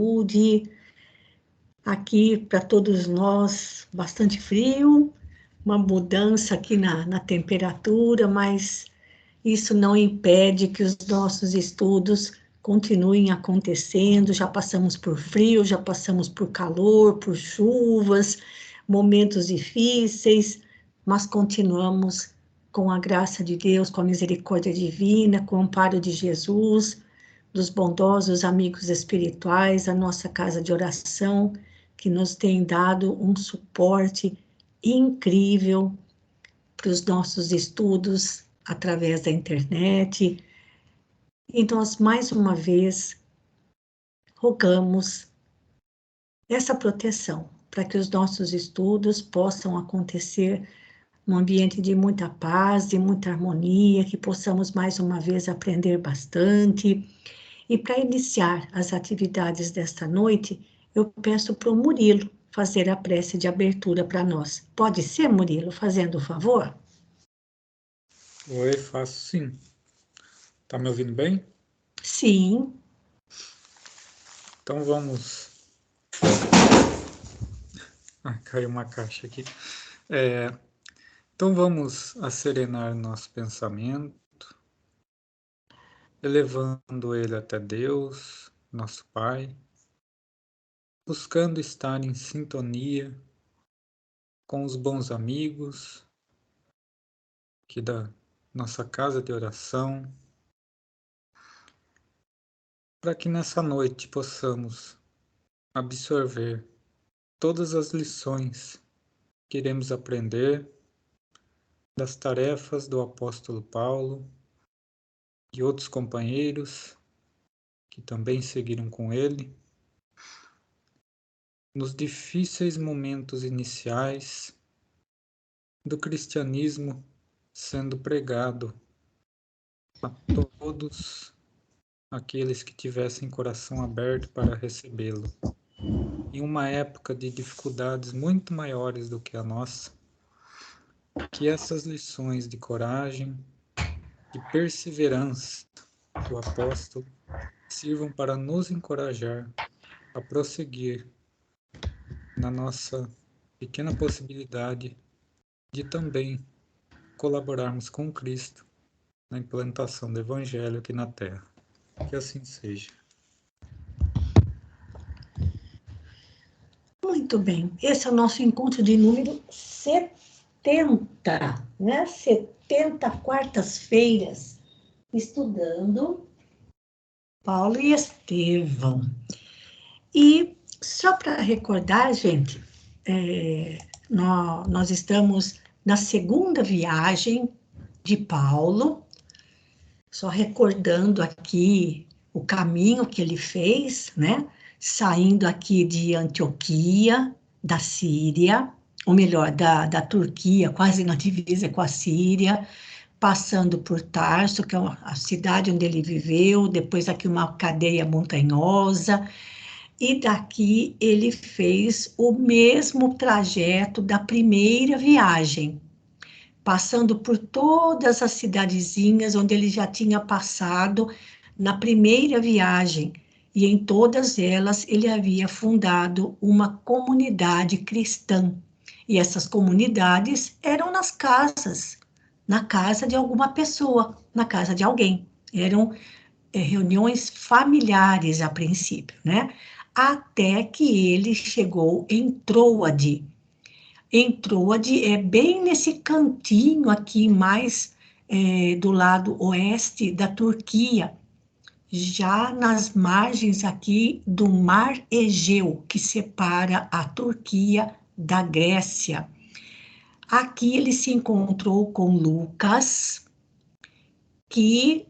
saúde. Aqui, para todos nós, bastante frio, uma mudança aqui na temperatura, mas isso não impede que os nossos estudos continuem acontecendo. Já passamos por frio, já passamos por calor, por chuvas, momentos difíceis, mas continuamos com a graça de Deus, com a misericórdia divina, com o amparo de Jesus, dos bondosos amigos espirituais, a nossa casa de oração, que nos tem dado um suporte incrível para os nossos estudos através da internet. E nós, mais uma vez, rogamos essa proteção para que os nossos estudos possam acontecer num ambiente de muita paz, de muita harmonia, que possamos mais uma vez aprender bastante. E para iniciar as atividades desta noite, eu peço para o Murilo fazer a prece de abertura para nós. Pode ser, Murilo, fazendo o favor? Oi, faço sim. Tá me ouvindo bem? Sim. Então vamos... caiu uma caixa aqui. Então vamos acerenar nosso pensamento, elevando ele até Deus, nosso Pai, buscando estar em sintonia com os bons amigos aqui da nossa casa de oração, para que nessa noite possamos absorver todas as lições que iremos aprender das tarefas do apóstolo Paulo e outros companheiros que também seguiram com ele, nos difíceis momentos iniciais do cristianismo sendo pregado a todos aqueles que tivessem coração aberto para recebê-lo. Em uma época de dificuldades muito maiores do que a nossa, que essas lições de coragem, de perseverança do apóstolo sirvam para nos encorajar a prosseguir na nossa pequena possibilidade de também colaborarmos com Cristo na implantação do Evangelho aqui na Terra. Que assim seja. Muito bem. Esse é o nosso encontro de número 70, né? 70 quartas-feiras, estudando Paulo e Estevão. E só para recordar, gente, nós estamos na segunda viagem de Paulo, só recordando aqui o caminho que ele fez, né? Saindo aqui de Antioquia, da Síria, ou melhor, da Turquia, quase na divisa com a Síria, passando por Tarso, que é a cidade onde ele viveu, depois aqui uma cadeia montanhosa, e daqui ele fez o mesmo trajeto da primeira viagem, passando por todas as cidadezinhas onde ele já tinha passado na primeira viagem, e em todas elas ele havia fundado uma comunidade cristã. E essas comunidades eram nas casas, na casa de alguma pessoa, na casa de alguém. Eram reuniões familiares a princípio, né? Até que ele chegou em Troade. Em Troade é bem nesse cantinho aqui, mais do lado oeste da Turquia, já nas margens aqui do Mar Egeu, que separa a Turquia da Grécia. Aqui ele se encontrou com Lucas, que,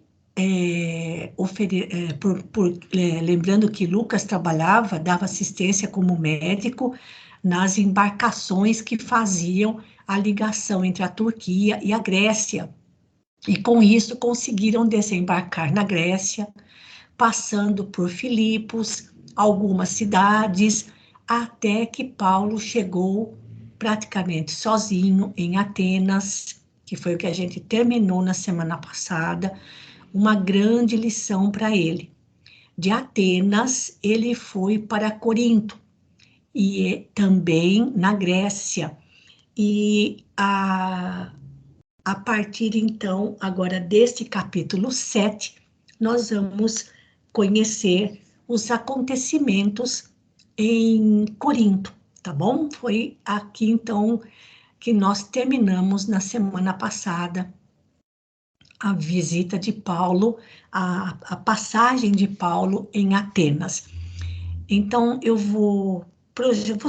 lembrando que Lucas trabalhava, dava assistência como médico nas embarcações que faziam a ligação entre a Turquia e a Grécia. E com isso conseguiram desembarcar na Grécia, passando por Filipos, algumas cidades, até que Paulo chegou praticamente sozinho em Atenas, que foi o que a gente terminou na semana passada, uma grande lição para ele. de Atenas, ele foi para Corinto, e também na Grécia. E a partir, então, agora deste capítulo 7, nós vamos conhecer os acontecimentos em Corinto, tá bom? Foi aqui, então, que nós terminamos na semana passada a visita de Paulo, a passagem de Paulo em Atenas. Então, eu vou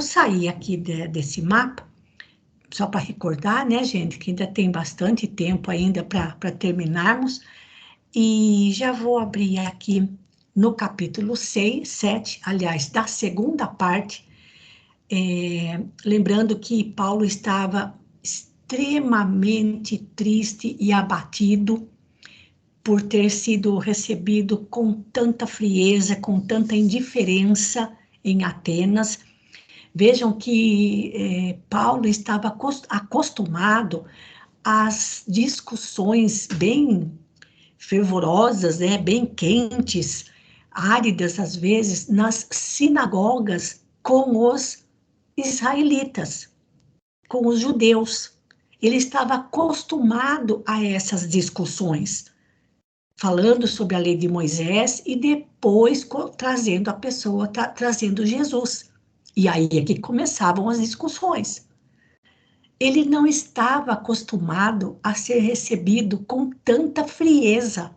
sair aqui desse mapa, só para recordar, né, gente, que ainda tem bastante tempo ainda para terminarmos, e já vou abrir aqui no capítulo 6, 7, aliás, da segunda parte, lembrando que Paulo estava extremamente triste e abatido por ter sido recebido com tanta frieza, com tanta indiferença em Atenas. Vejam que Paulo estava acostumado às discussões bem fervorosas, né, bem quentes, áridas às vezes, nas sinagogas com os israelitas, com os judeus. Ele estava acostumado a essas discussões, falando sobre a lei de Moisés e depois trazendo a pessoa, trazendo Jesus. E aí é que começavam as discussões. Ele não estava acostumado a ser recebido com tanta frieza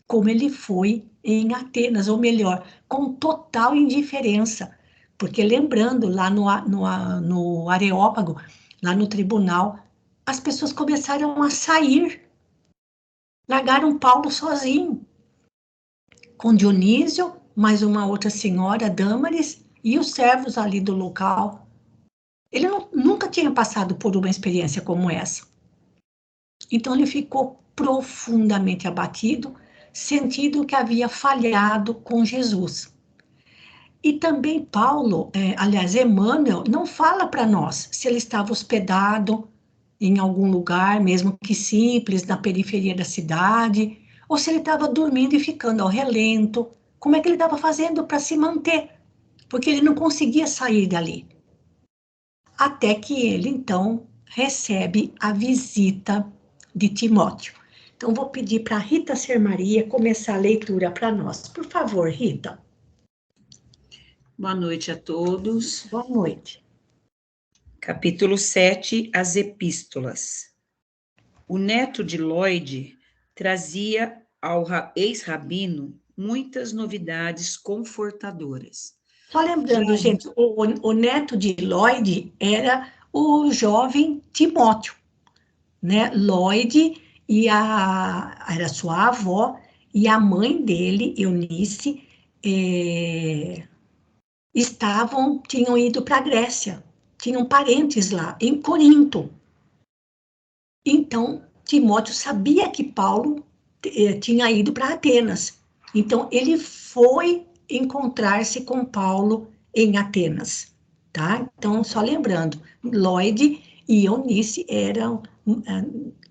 como ele foi em Atenas, ou melhor, com total indiferença. Porque lembrando, lá no Areópago, lá no tribunal, as pessoas começaram a sair, largaram Paulo sozinho, com Dionísio, mais uma outra senhora, Dâmaris, e os servos ali do local. Ele nunca tinha passado por uma experiência como essa. Então ele ficou profundamente abatido, sentindo que havia falhado com Jesus. E também Paulo, aliás, Emmanuel, não fala para nós se ele estava hospedado em algum lugar, mesmo que simples, na periferia da cidade, ou se ele estava dormindo e ficando ao relento. Como é que ele estava fazendo para se manter? Porque ele não conseguia sair dali. Até que ele, então, recebe a visita de Timóteo. Então, vou pedir para a Rita Ser Maria começar a leitura para nós. Por favor, Rita. Boa noite a todos. Boa noite. Capítulo 7, as epístolas. O neto de Lloyd trazia ao ex-rabino muitas novidades confortadoras. Só lembrando, gente, o neto de Lloyd era o jovem Timóteo, né? Lloyd era sua avó, e a mãe dele, Eunice, tinham ido para a Grécia, tinham parentes lá, em Corinto. Então, Timóteo sabia que Paulo tinha ido para Atenas. Então, ele foi encontrar-se com Paulo em Atenas, tá? Então, só lembrando, Lloyd e Eunice eram...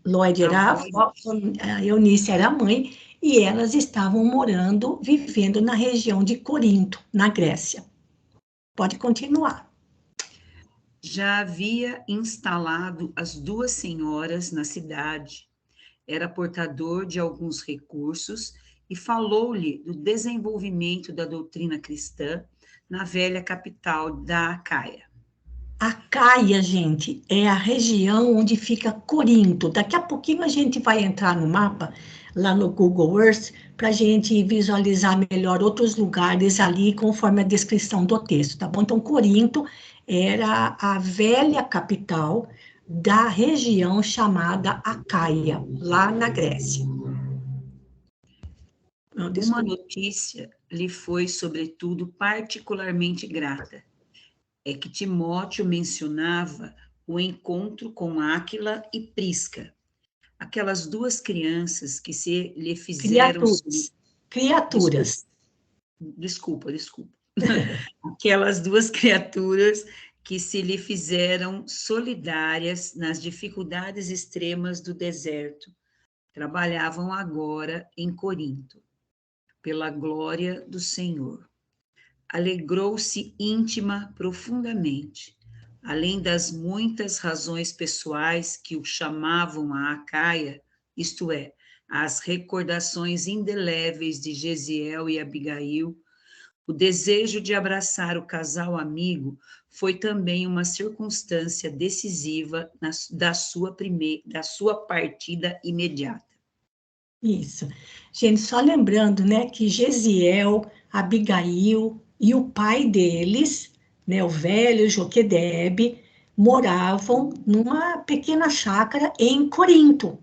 Lloyd era a avó, a Eunice era a mãe, e elas estavam morando, vivendo na região de Corinto, na Grécia. Pode continuar. Já havia instalado as duas senhoras na cidade, era portador de alguns recursos e falou-lhe do desenvolvimento da doutrina cristã na velha capital da Acaia. Acaia, gente, é a região onde fica Corinto. Daqui a pouquinho a gente vai entrar no mapa, lá no Google Earth, para a gente visualizar melhor outros lugares ali, conforme a descrição do texto, tá bom? Então, Corinto era a velha capital da região chamada Acaia, lá na Grécia. Não, uma notícia lhe foi, sobretudo, particularmente grata. É que Timóteo mencionava o encontro com Áquila e Prisca, aquelas duas crianças que se lhe fizeram... Criaturas. Desculpa. Aquelas duas criaturas que se lhe fizeram solidárias nas dificuldades extremas do deserto, trabalhavam agora em Corinto. pela glória do Senhor. Alegrou-se íntima profundamente, além das muitas razões pessoais que o chamavam a Acaia, isto é, as recordações indeléveis de Gesiel e Abigail. O desejo de abraçar o casal amigo foi também uma circunstância decisiva da sua partida imediata. Isso. Gente, só lembrando, né, que Gesiel, Abigail e o pai deles, né, o velho Joquedebe, moravam numa pequena chácara em Corinto.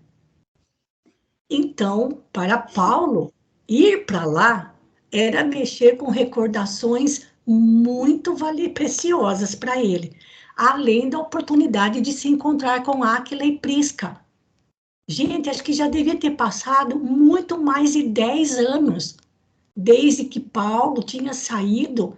Então, para Paulo, ir para lá era mexer com recordações muito preciosas para ele, além da oportunidade de se encontrar com Áquila e Prisca. Gente, acho que já devia ter passado muito mais de 10 anos desde que Paulo tinha saído,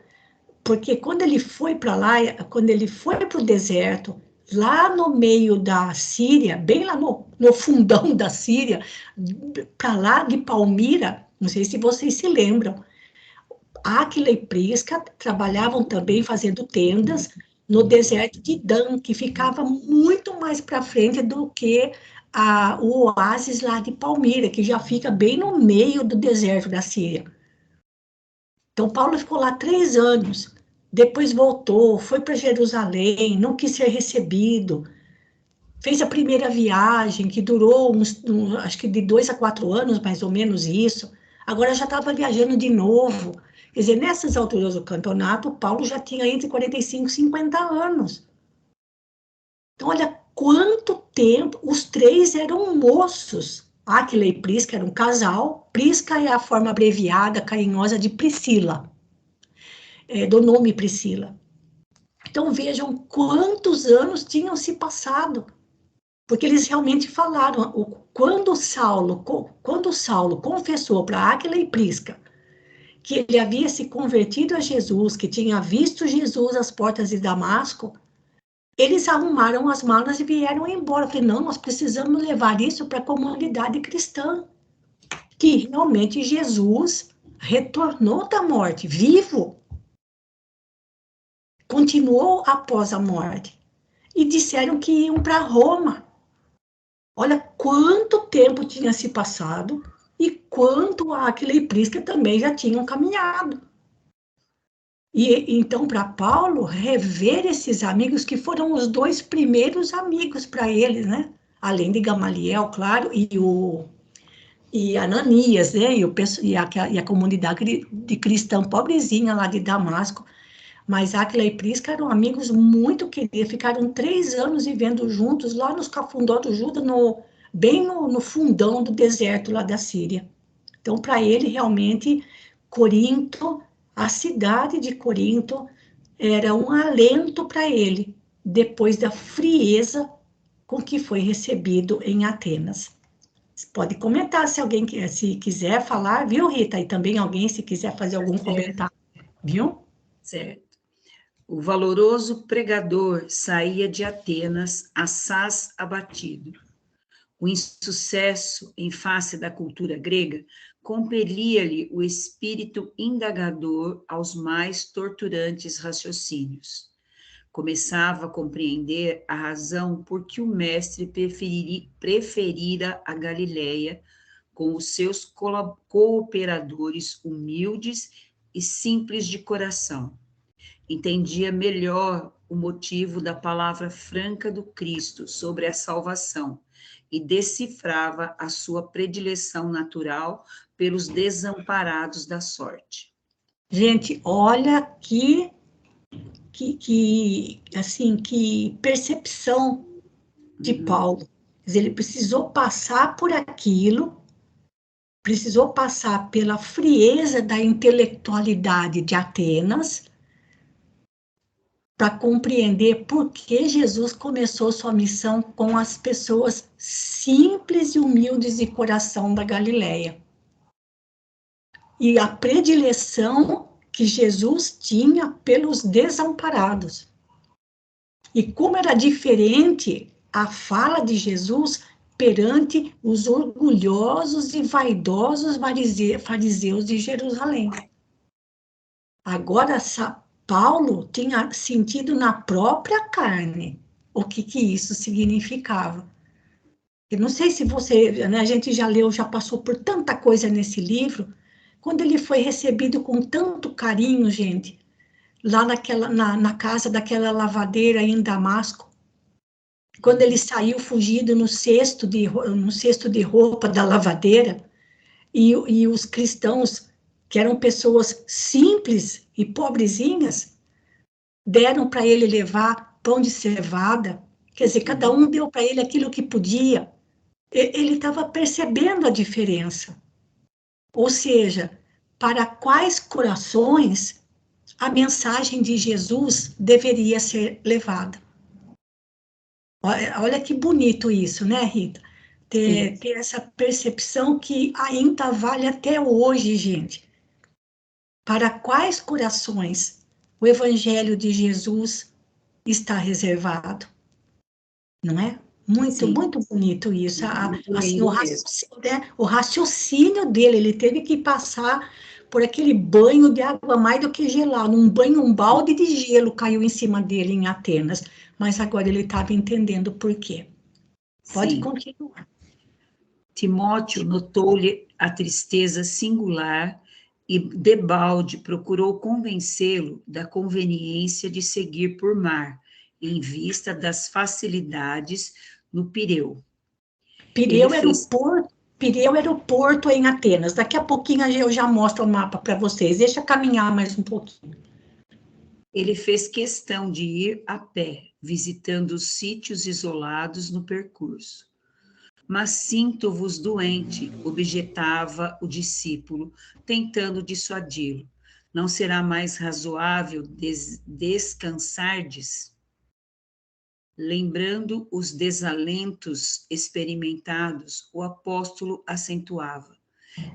porque quando ele foi para lá, quando ele foi para o deserto, lá no meio da Síria, bem lá no fundão da Síria, para lá de Palmira, não sei se vocês se lembram, Áquila e Prisca trabalhavam também fazendo tendas no deserto de Dan, que ficava muito mais para frente do que o oásis lá de Palmira, que já fica bem no meio do deserto da Síria. Então, Paulo ficou lá 3 anos, depois voltou, foi para Jerusalém, não quis ser recebido, fez a primeira viagem, que durou acho que de 2 a 4 anos, mais ou menos isso. Agora já estava viajando de novo. Quer dizer, nessas alturas do campeonato, Paulo já tinha entre 45 e 50 anos. Então, olha quanto tempo, os 3 eram moços. Áquila e Prisca eram um casal. Prisca é a forma abreviada, carinhosa de Priscila, do nome Priscila. Então, vejam quantos anos tinham se passado. Porque eles realmente falaram, quando Saulo confessou para Áquila e Prisca que ele havia se convertido a Jesus, que tinha visto Jesus às portas de Damasco, eles arrumaram as malas e vieram embora. Eu falei, não, nós precisamos levar isso para a comunidade cristã, que realmente Jesus retornou da morte, vivo, continuou após a morte, e disseram que iam para Roma. Olha quanto tempo tinha se passado e quanto Áquila e Prisca também já tinham caminhado. E então, para Paulo, rever esses amigos, que foram os 2 primeiros amigos para ele, né? Além de Gamaliel, claro, e Ananias, né? E a comunidade de cristã pobrezinha lá de Damasco. Mas Áquila e Prisca eram amigos muito queridos, ficaram 3 anos vivendo juntos lá nos Cafundó do Juda, bem no fundão do deserto lá da Síria. Então, para ele, realmente, Corinto, a cidade de Corinto, era um alento para ele, depois da frieza com que foi recebido em Atenas. Você pode comentar se alguém se quiser falar, viu, Rita? E também alguém, se quiser fazer algum comentário, viu? Certo. O valoroso pregador saía de Atenas assaz abatido. O insucesso em face da cultura grega compelia-lhe o espírito indagador aos mais torturantes raciocínios. Começava a compreender a razão por que o mestre preferira a Galileia, com os seus cooperadores humildes e simples de coração. Entendia melhor o motivo da palavra franca do Cristo sobre a salvação e decifrava a sua predileção natural pelos desamparados da sorte. Gente, olha que percepção de Paulo. Quer dizer, ele precisou passar por aquilo, precisou passar pela frieza da intelectualidade de Atenas, para compreender por que Jesus começou sua missão com as pessoas simples e humildes de coração da Galileia. E a predileção que Jesus tinha pelos desamparados. E como era diferente a fala de Jesus perante os orgulhosos e vaidosos fariseus de Jerusalém. Agora, Paulo tinha sentido na própria carne o que isso significava. Eu não sei se você, né, a gente já leu, já passou por tanta coisa nesse livro, quando ele foi recebido com tanto carinho, gente, lá na casa daquela lavadeira em Damasco, quando ele saiu fugido no cesto de roupa da lavadeira, e os cristãos, que eram pessoas simples e pobrezinhas, deram para ele levar pão de cevada, quer dizer, cada um deu para ele aquilo que podia. Ele estava percebendo a diferença. Ou seja, para quais corações a mensagem de Jesus deveria ser levada. Olha que bonito isso, né, Rita? Ter essa percepção que ainda vale até hoje, gente. Para quais corações o Evangelho de Jesus está reservado? Não é? Muito, muito bonito isso. Assim, o raciocínio dele, ele teve que passar por aquele banho de água mais do que gelado, um balde de gelo caiu em cima dele em Atenas, mas agora ele estava entendendo por quê. Pode continuar. Timóteo notou-lhe a tristeza singular e, debalde, procurou convencê-lo da conveniência de seguir por mar, em vista das facilidades no Pireu. Pireu era o porto em Atenas. Daqui a pouquinho eu já mostro o mapa para vocês. Deixa eu caminhar mais um pouquinho. Ele fez questão de ir a pé, visitando os sítios isolados no percurso. Mas sinto-vos doente, objetava o discípulo, tentando dissuadi-lo. Não será mais razoável descansardes? Lembrando os desalentos experimentados, o apóstolo acentuava: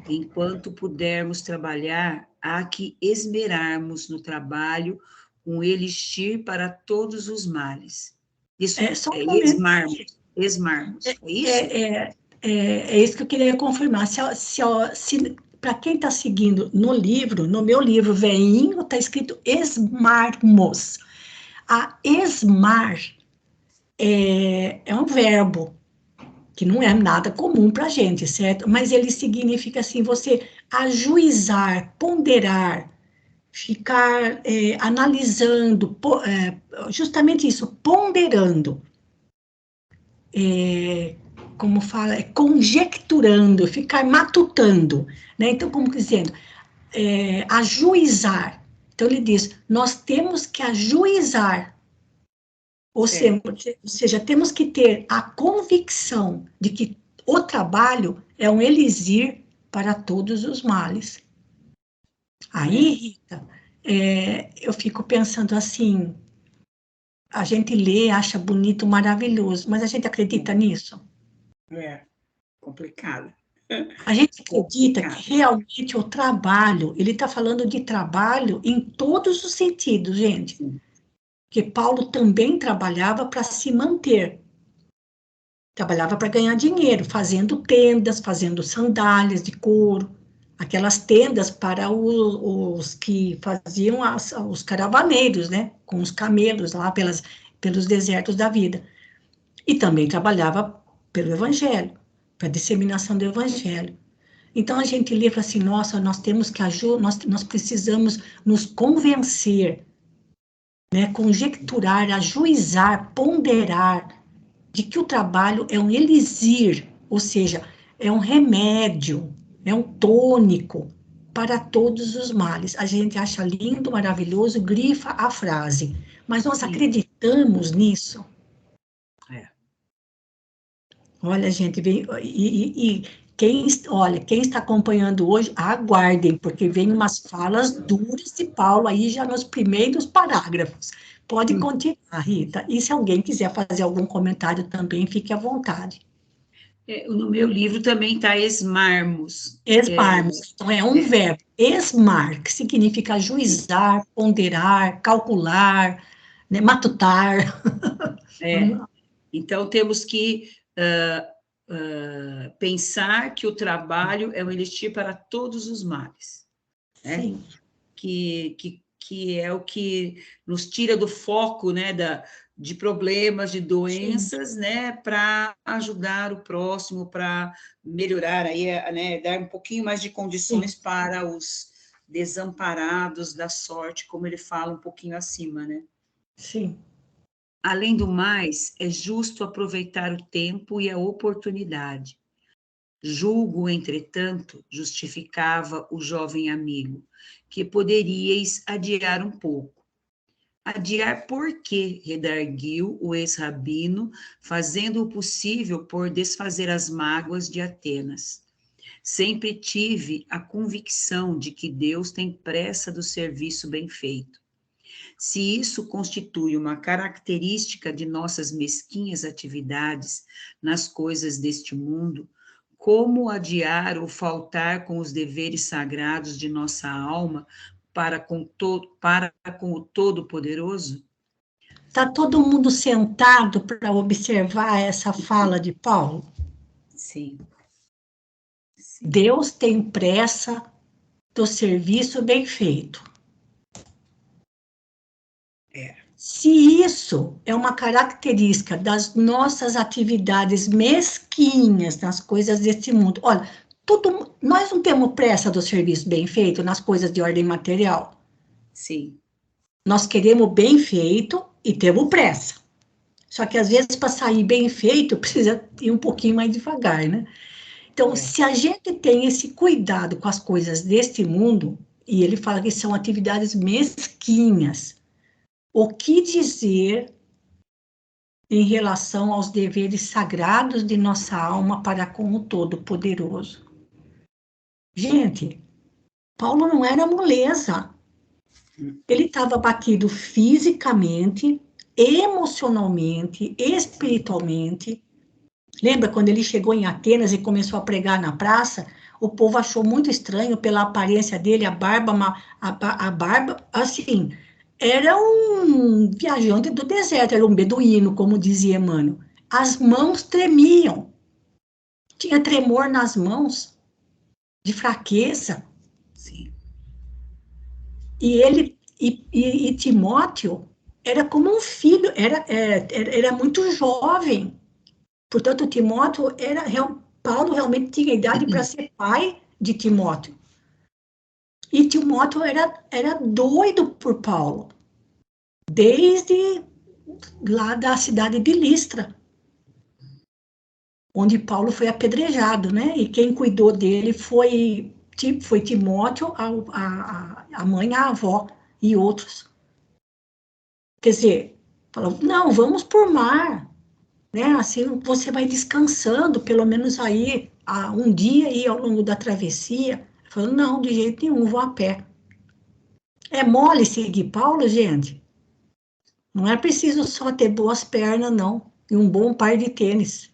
enquanto pudermos trabalhar, há que esmerarmos no trabalho um elixir para todos os males. Isso esmarmos, é isso? É isso que eu queria confirmar. Para quem está seguindo no livro, no meu livro veinho, está escrito esmarmos. A esmar é um verbo que não é nada comum para a gente, certo? Mas ele significa assim, você ajuizar, ponderar, ficar analisando, justamente isso, ponderando. Como fala, conjecturando, ficar matutando, né? Então, como dizendo, ajuizar. Então, ele diz, nós temos que ajuizar, ou seja, temos que ter a convicção de que o trabalho é um elixir para todos os males. Aí, Rita, eu fico pensando assim, a gente lê, acha bonito, maravilhoso, mas a gente acredita nisso? Complicado. A gente acredita que realmente o trabalho, ele está falando de trabalho em todos os sentidos, gente. Porque Paulo também trabalhava para se manter. Trabalhava para ganhar dinheiro, fazendo tendas, fazendo sandálias de couro, aquelas tendas para os que faziam os caravaneiros, né? Com os camelos lá pelos desertos da vida. E também trabalhava pelo Evangelho, para a disseminação do Evangelho. Então a gente lê e fala assim, nossa, nós temos que nós precisamos nos convencer, né, conjecturar, ajuizar, ponderar, de que o trabalho é um elixir, ou seja, é um remédio, é um tônico para todos os males. A gente acha lindo, maravilhoso, grifa a frase, mas nós acreditamos nisso? Olha, gente, quem está acompanhando hoje, aguardem, porque vem umas falas duras de Paulo aí já nos primeiros parágrafos. Pode continuar, Rita. E se alguém quiser fazer algum comentário também, fique à vontade. No meu livro também está esmarmos. Esmarmos, então é um verbo, esmar, que significa ajuizar, ponderar, calcular, né, matutar. Então temos que pensar que o trabalho é um elixir para todos os males, né? Sim. Que é o que nos tira do foco, né, de problemas, de doenças, né, para ajudar o próximo, para melhorar aí, né, dar um pouquinho mais de condições Sim. para os desamparados da sorte, como ele fala um pouquinho acima, né? Sim. Além do mais, é justo aproveitar o tempo e a oportunidade. Julgo, entretanto, justificava o jovem amigo, que poderíeis adiar um pouco. Adiar por quê? Redarguiu o ex-rabino, fazendo o possível por desfazer as mágoas de Atenas. Sempre tive a convicção de que Deus tem pressa do serviço bem feito. Se isso constitui uma característica de nossas mesquinhas atividades nas coisas deste mundo, como adiar ou faltar com os deveres sagrados de nossa alma para com o Todo-Poderoso? Está todo mundo sentado para observar essa fala de Paulo? Sim. Sim. Deus tem pressa do serviço bem feito. Se isso é uma característica das nossas atividades mesquinhas nas coisas deste mundo, olha, nós não temos pressa do serviço bem feito nas coisas de ordem material. Sim. Nós queremos bem feito e temos pressa. Só que, às vezes, para sair bem feito, precisa ir um pouquinho mais devagar, né? Então, se a gente tem esse cuidado com as coisas deste mundo, e ele fala que são atividades mesquinhas, o que dizer em relação aos deveres sagrados de nossa alma para com o Todo-Poderoso? Gente, Paulo não era moleza. Ele estava abatido fisicamente, emocionalmente, espiritualmente. Lembra quando ele chegou em Atenas e começou a pregar na praça? O povo achou muito estranho pela aparência dele, a barba, assim, era um viajante do deserto, era um beduíno, como dizia Emmanuel. As mãos tremiam, tinha tremor nas mãos, de fraqueza. Sim. E Timóteo era como um filho, era muito jovem. Portanto, Paulo realmente tinha idade para ser pai de Timóteo. E Timóteo era doido por Paulo, desde lá da cidade de Listra, onde Paulo foi apedrejado, né? E quem cuidou dele foi Timóteo, a mãe, a avó e outros. Quer dizer, falou, não, vamos por mar, né? Assim você vai descansando, pelo menos aí um dia aí ao longo da travessia. Falou, não, de jeito nenhum, vou a pé. É mole seguir Paulo, gente? Não é preciso só ter boas pernas, não, e um bom par de tênis.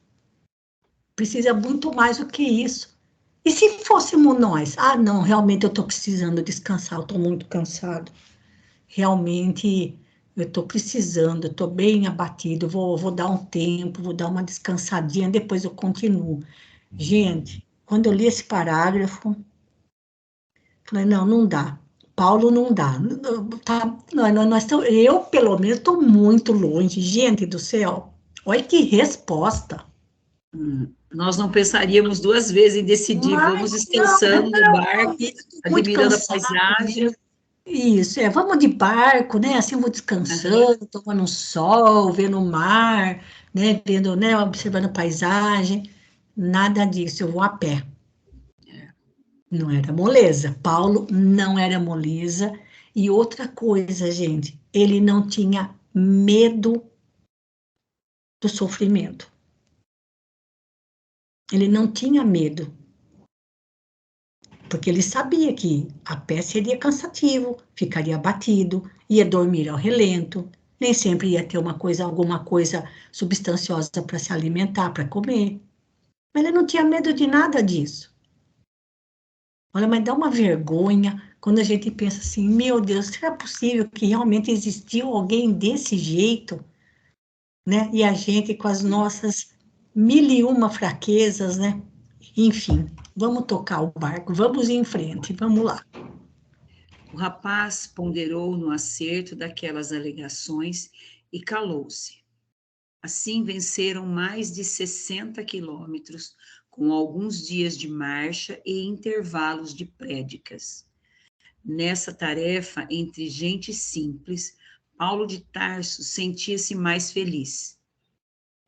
Precisa muito mais do que isso. E se fôssemos nós? Ah, não, realmente eu estou precisando descansar, eu estou muito cansado. Realmente eu estou precisando, eu estou bem abatido, vou dar um tempo, vou dar uma descansadinha, depois eu continuo. Gente, quando eu li esse parágrafo, falei, não, não dá. Paulo não dá. Tá, eu, pelo menos, estou muito longe. Gente do céu, olha que resposta. Nós não pensaríamos duas vezes em decidir, vamos Mas, não, descansando no barco, muito admirando a cansado paisagem. mesmo. Isso, vamos de barco, né? Assim, vou descansando, tomando um sol, vendo o mar, né? Vendo, né? Observando a paisagem. Nada disso, eu vou a pé. Não era moleza. Paulo não era moleza. E outra coisa, gente, ele não tinha medo do sofrimento. Ele não tinha medo. Porque ele sabia que a pé seria cansativo, ficaria abatido, ia dormir ao relento, nem sempre ia ter alguma coisa substanciosa para se alimentar, para comer. Mas ele não tinha medo de nada disso. Olha, mas dá uma vergonha quando a gente pensa assim, meu Deus, será possível que realmente existiu alguém desse jeito, né? E a gente com as nossas 1.001 fraquezas, né? Enfim, vamos tocar o barco, vamos em frente, vamos lá. O rapaz ponderou no acerto daquelas alegações e calou-se. Assim venceram mais de 60 quilômetros, com alguns dias de marcha e intervalos de prédicas. Nessa tarefa, entre gente simples, Paulo de Tarso sentia-se mais feliz.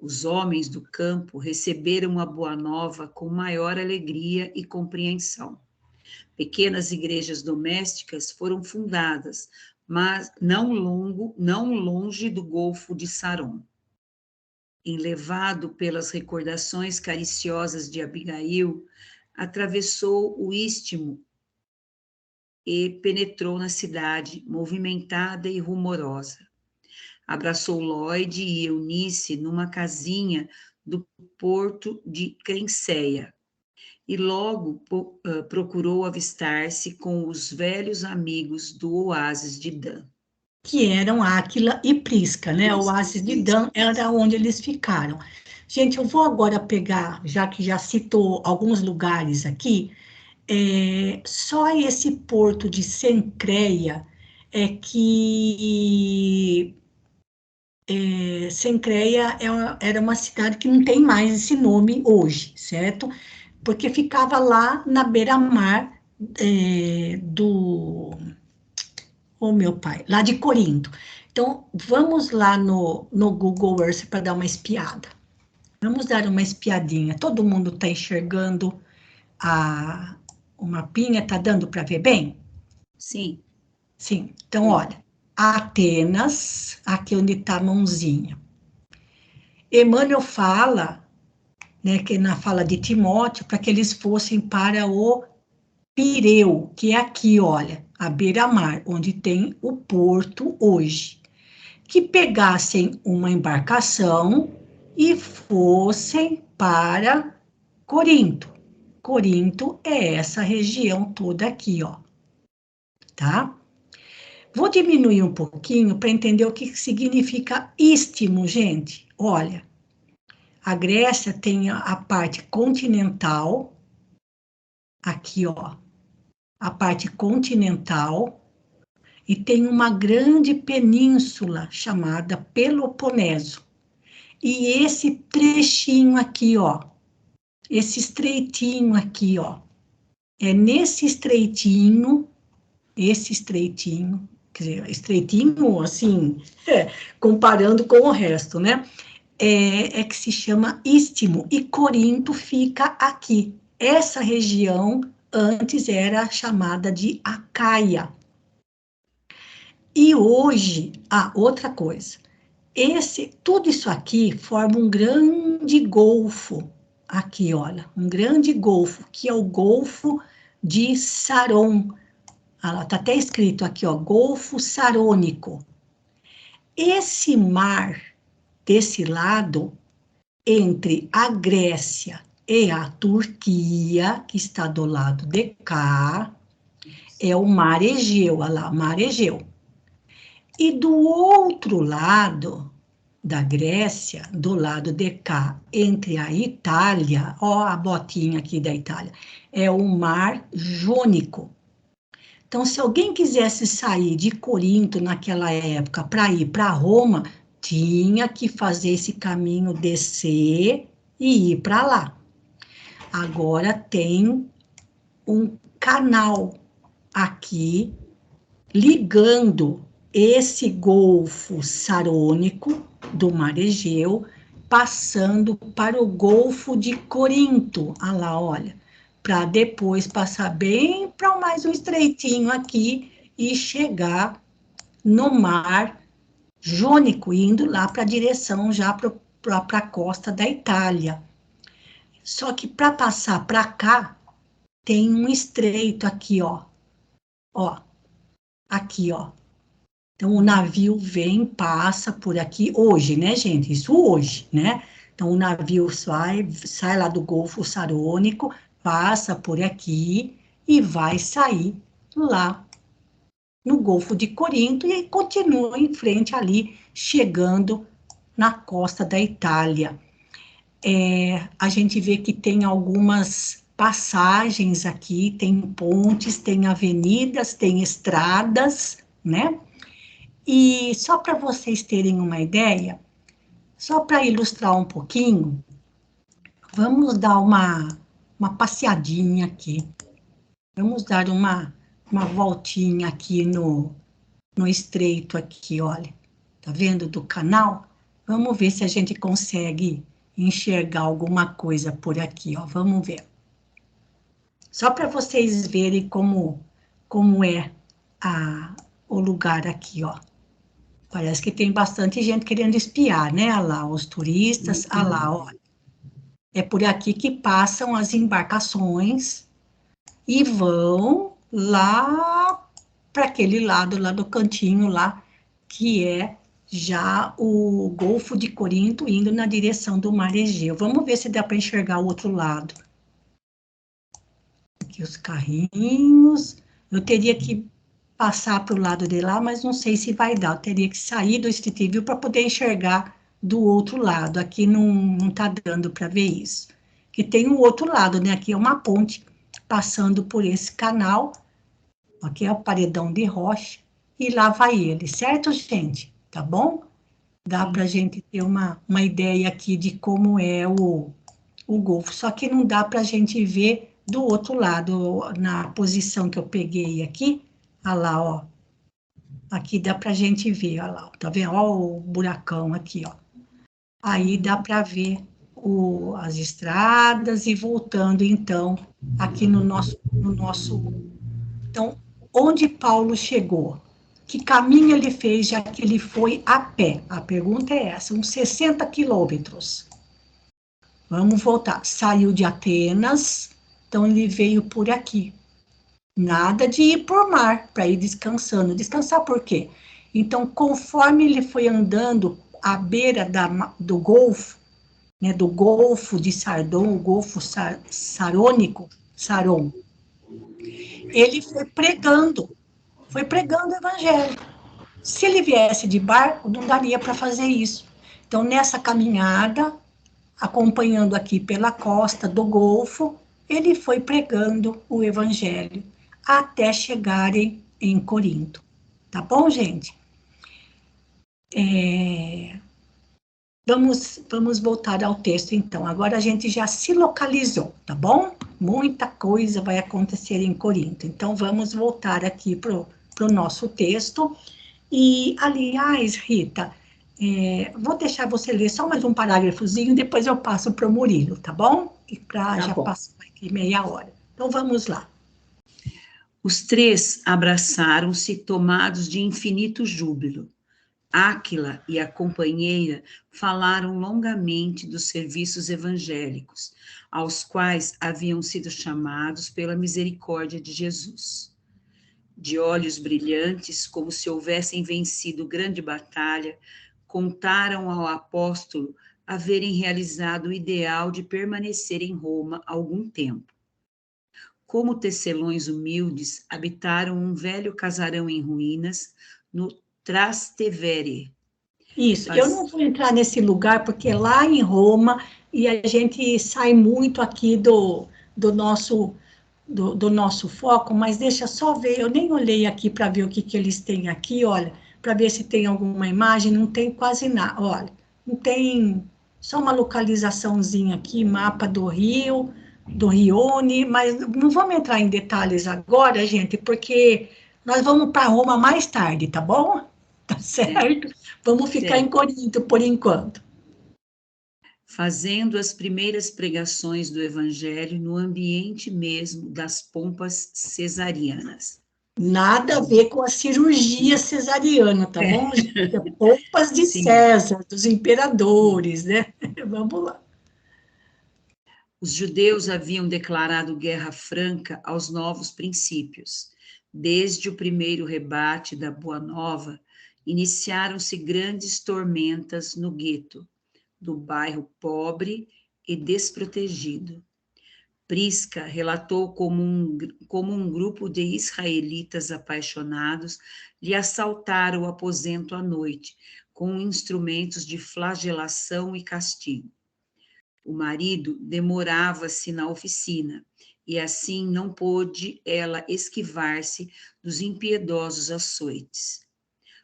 Os homens do campo receberam a boa nova com maior alegria e compreensão. Pequenas igrejas domésticas foram fundadas, mas não longe do Golfo de Saron. Enlevado pelas recordações cariciosas de Abigail, atravessou o istmo e penetrou na cidade, movimentada e rumorosa. Abraçou Lloyd e Eunice numa casinha do porto de Crenceia, e logo procurou avistar-se com os velhos amigos do oásis de Dan. Que eram Áquila e Prisca, né? O oásis de Dan era onde eles ficaram. Gente, eu vou agora pegar, já que já citou alguns lugares aqui, só esse porto de Cencreia é que Cencreia era uma cidade que não tem mais esse nome hoje, certo? Porque ficava lá na beira-mar meu pai, lá de Corinto. Então, vamos lá no Google Earth para dar uma espiada. Vamos dar uma espiadinha. Todo mundo está enxergando o mapinha? Está dando para ver bem? Sim. Sim. Então, olha, Atenas, aqui onde está a mãozinha. Emmanuel fala, né, que na fala de Timóteo, para que eles fossem para o Pireu, que é aqui, olha, a beira-mar, onde tem o porto hoje. Que pegassem uma embarcação e fossem para Corinto. Corinto é essa região toda aqui, ó. Tá? Vou diminuir um pouquinho para entender o que significa istmo, gente. Olha, a Grécia tem a parte continental, aqui, ó, a parte continental, e tem uma grande península chamada Peloponeso. E esse trechinho aqui, ó, esse estreitinho aqui, ó, é nesse estreitinho, quer dizer, estreitinho, assim, comparando com o resto, né? Que se chama Istmo, e Corinto fica aqui. Essa região antes era chamada de Acaia. E hoje, outra coisa, tudo isso aqui forma um grande golfo, aqui, olha, um grande golfo, que é o Golfo de Saron. Está até escrito aqui, ó, Golfo Sarônico. Esse mar desse lado, entre a Grécia e a Turquia, que está do lado de cá, é o Mar Egeu, olha lá, o Mar Egeu. E do outro lado da Grécia, do lado de cá, entre a Itália, ó a botinha aqui da Itália, é o Mar Jônico. Então, se alguém quisesse sair de Corinto naquela época para ir para Roma, tinha que fazer esse caminho, descer e ir para lá. Agora tem um canal aqui ligando esse Golfo Sarônico do Mar Egeu, passando para o Golfo de Corinto. Ah lá, olha, para depois passar bem para mais um estreitinho aqui e chegar no Mar Jônico, indo lá para a direção já para a costa da Itália. Só que para passar para cá, tem um estreito aqui, ó. Ó, aqui, ó. Então, o navio vem, passa por aqui, hoje, né, gente? Isso hoje, né? Então, o navio sai lá do Golfo Sarônico, passa por aqui e vai sair lá no Golfo de Corinto e aí continua em frente ali, chegando na costa da Itália. a gente vê que tem algumas passagens aqui, tem pontes, tem avenidas, tem estradas, né? E só para vocês terem uma ideia, só para ilustrar um pouquinho, vamos dar uma passeadinha aqui. Vamos dar uma voltinha aqui no estreito aqui, olha. Tá vendo do canal? Vamos ver se a gente consegue enxergar alguma coisa por aqui, ó. Vamos ver. Só para vocês verem como é o lugar aqui, ó. Parece que tem bastante gente querendo espiar, né? Olha lá, os turistas, olha lá, ó. É por aqui que passam as embarcações e vão lá para aquele lado, lá do cantinho lá, que é já o Golfo de Corinto, indo na direção do Mar Egeu. Vamos ver se dá para enxergar o outro lado. Aqui os carrinhos. Eu teria que passar para o lado de lá, mas não sei se vai dar. Eu teria que sair do Street View para poder enxergar do outro lado. Aqui não está dando para ver isso. Que tem o outro lado, né? Aqui é uma ponte passando por esse canal. Aqui é o paredão de rocha. E lá vai ele, certo, gente? Tá bom? Dá para a gente ter uma ideia aqui de como é o Golfo. Só que não dá para a gente ver do outro lado, na posição que eu peguei aqui. Olha lá, ó. Aqui dá para a gente ver, olha lá. Tá vendo? Ó o buracão aqui, ó. Aí dá para ver as estradas e voltando, então, aqui no nosso... Então, onde Paulo chegou? Que caminho ele fez, já que ele foi a pé? A pergunta é essa, uns 60 quilômetros. Vamos voltar. Saiu de Atenas, então ele veio por aqui. Nada de ir por mar, para ir descansando. Descansar por quê? Então, conforme ele foi andando à beira do Golfo, né, do Golfo de Sardon, o Golfo Sarônico, Saron, ele foi pregando o evangelho. Se ele viesse de barco, não daria para fazer isso. Então, nessa caminhada, acompanhando aqui pela costa do Golfo, ele foi pregando o evangelho até chegarem em Corinto. Tá bom, gente? Vamos voltar ao texto, então. Agora a gente já se localizou, tá bom? Muita coisa vai acontecer em Corinto. Então, vamos voltar aqui para o nosso texto. E, aliás, Rita, vou deixar você ler só mais um parágrafozinho, depois eu passo para o Murilo, tá bom? Já passou aqui meia hora. Então, vamos lá. Os três abraçaram-se, tomados de infinito júbilo. Áquila e a companheira falaram longamente dos serviços evangélicos, aos quais haviam sido chamados pela misericórdia de Jesus. De olhos brilhantes, como se houvessem vencido grande batalha, contaram ao apóstolo haverem realizado o ideal de permanecer em Roma algum tempo. Como tecelões humildes, habitaram um velho casarão em ruínas, no Trastevere. Isso, eu não vou entrar nesse lugar, porque lá em Roma, e a gente sai muito aqui do nosso foco, mas deixa só ver, eu nem olhei aqui para ver o que eles têm aqui, olha, para ver se tem alguma imagem, não tem quase nada, olha, não tem, só uma localizaçãozinha aqui, mapa do Rio, do Rione, mas não vamos entrar em detalhes agora, gente, porque nós vamos para Roma mais tarde, tá bom? Tá certo? Vamos ficar em Corinto por enquanto. Fazendo as primeiras pregações do Evangelho no ambiente mesmo das pompas cesarianas. Nada a ver com a cirurgia cesariana, tá bom, gente? É pompas de César, dos imperadores, né? Vamos lá. Os judeus haviam declarado guerra franca aos novos princípios. Desde o primeiro rebate da Boa Nova, iniciaram-se grandes tormentas no gueto, do bairro pobre e desprotegido. Prisca relatou como um grupo de israelitas apaixonados lhe assaltaram o aposento à noite, com instrumentos de flagelação e castigo. O marido demorava-se na oficina, e assim não pôde ela esquivar-se dos impiedosos açoites.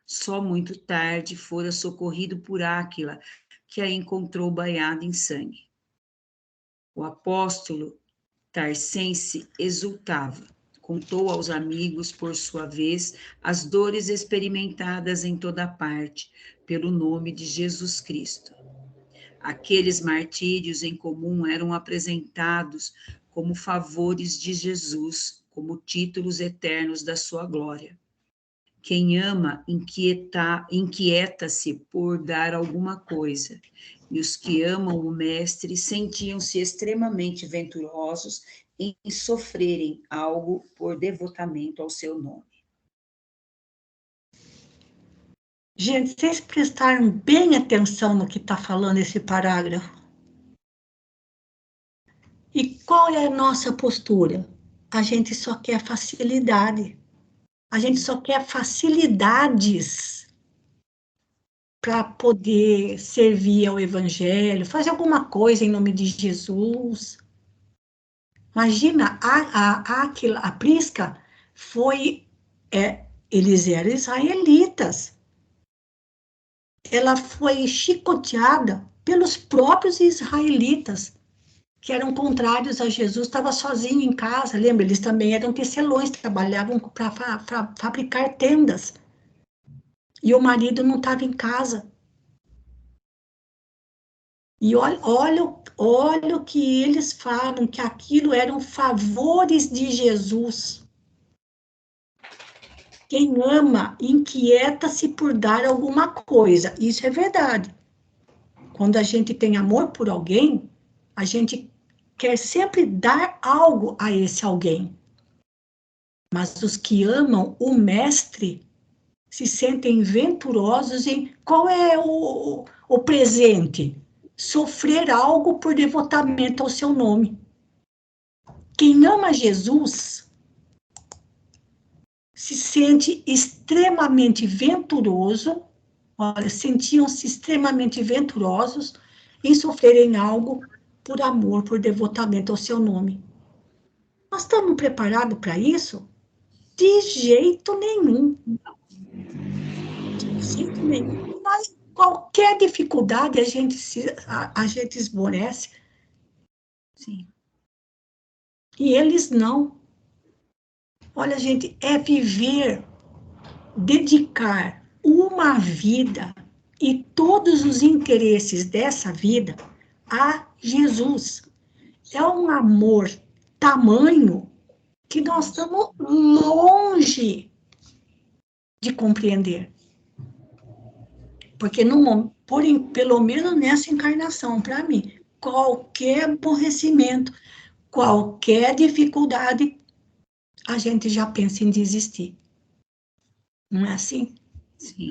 Só muito tarde fora socorrido por Áquila, que a encontrou banhada em sangue. O apóstolo Tarsense exultava. Contou aos amigos, por sua vez, as dores experimentadas em toda parte, pelo nome de Jesus Cristo. Aqueles martírios em comum eram apresentados como favores de Jesus, como títulos eternos da sua glória. Quem ama inquieta-se por dar alguma coisa, e os que amam o Mestre sentiam-se extremamente venturosos em sofrerem algo por devotamento ao seu nome. Gente, vocês prestaram bem atenção no que está falando esse parágrafo? E qual é a nossa postura? A gente só quer facilidade. A gente só quer facilidades para poder servir ao Evangelho, fazer alguma coisa em nome de Jesus. Imagina, a Prisca foi, eles eram israelitas. Ela foi chicoteada pelos próprios israelitas, que eram contrários a Jesus, estava sozinho em casa, lembra? Eles também eram tecelões, trabalhavam para fabricar tendas. E o marido não estava em casa. E olha o que eles falam, que aquilo eram favores de Jesus. Quem ama, inquieta-se por dar alguma coisa. Isso é verdade. Quando a gente tem amor por alguém, a gente quer sempre dar algo a esse alguém. Mas os que amam o Mestre se sentem venturosos em qual é o presente? Sofrer algo por devotamento ao seu nome. Quem ama Jesus se sente extremamente venturoso, olha, sentiam-se extremamente venturosos em sofrerem algo por amor, por devotamento ao seu nome. Nós estamos preparados para isso? De jeito nenhum. De jeito nenhum. Mas qualquer dificuldade a gente esmorece. Sim. E eles não. Olha, gente, é viver, dedicar uma vida e todos os interesses dessa vida a Jesus. É um amor tamanho que nós estamos longe de compreender. Porque, pelo menos nessa encarnação, para mim, qualquer aborrecimento, qualquer dificuldade, a gente já pensa em desistir. Não é assim? Sim.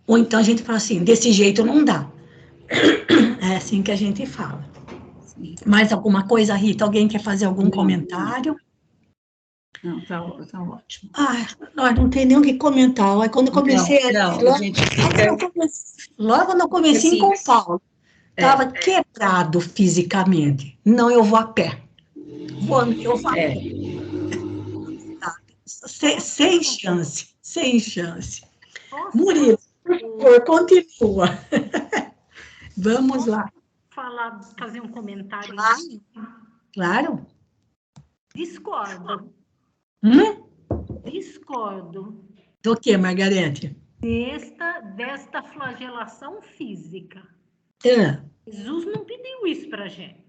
Ou então a gente fala assim, desse jeito não dá. É assim que a gente fala. Sim. Mais alguma coisa, Rita? Alguém quer fazer algum comentário? Não, tá ótimo. Não tem nem o que comentar. Aí, quando eu comecei logo quando eu comecei assim, em São Paulo, estava quebrado fisicamente. Não, eu vou a pé. Eu vou a pé. Sem chance, sem chance. Murilo, por favor, continua. Vamos lá. Fazer um comentário. Claro. Discordo. Discordo. Do que, Margarete? Desta flagelação física. Jesus não pediu isso para a gente.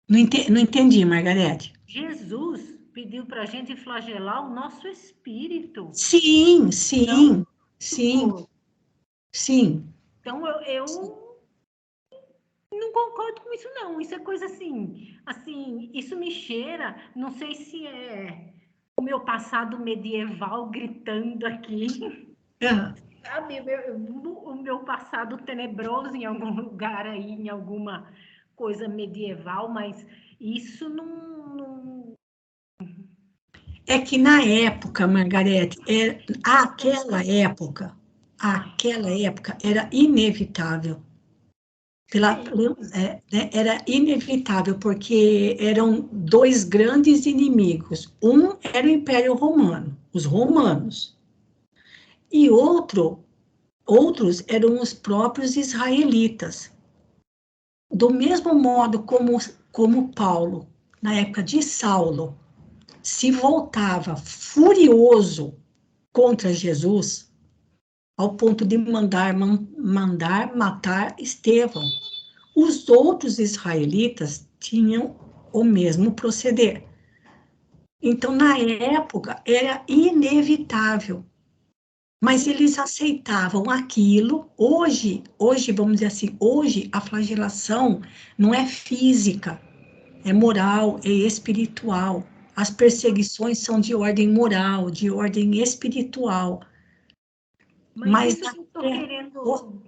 Não entendi, Margarete. Jesus pediu para a gente flagelar o nosso espírito. Sim. Então, eu não concordo com isso, não. Isso é coisa assim, isso me cheira, não sei se é o meu passado medieval gritando aqui. Sabe, o meu passado tenebroso em algum lugar aí, em alguma coisa medieval, mas isso não... É que na época, Margarete, aquela época era inevitável. Era inevitável, porque eram dois grandes inimigos. Um era o Império Romano, os romanos, e outros eram os próprios israelitas. Do mesmo modo como Paulo, na época de Saulo, se voltava furioso contra Jesus, ao ponto de mandar matar Estevão. Os outros israelitas tinham o mesmo proceder. Então, na época, era inevitável, mas eles aceitavam aquilo. Hoje, vamos dizer assim, hoje a flagelação não é física, é moral, é espiritual. As perseguições são de ordem moral, de ordem espiritual. Mas isso que eu estou querendo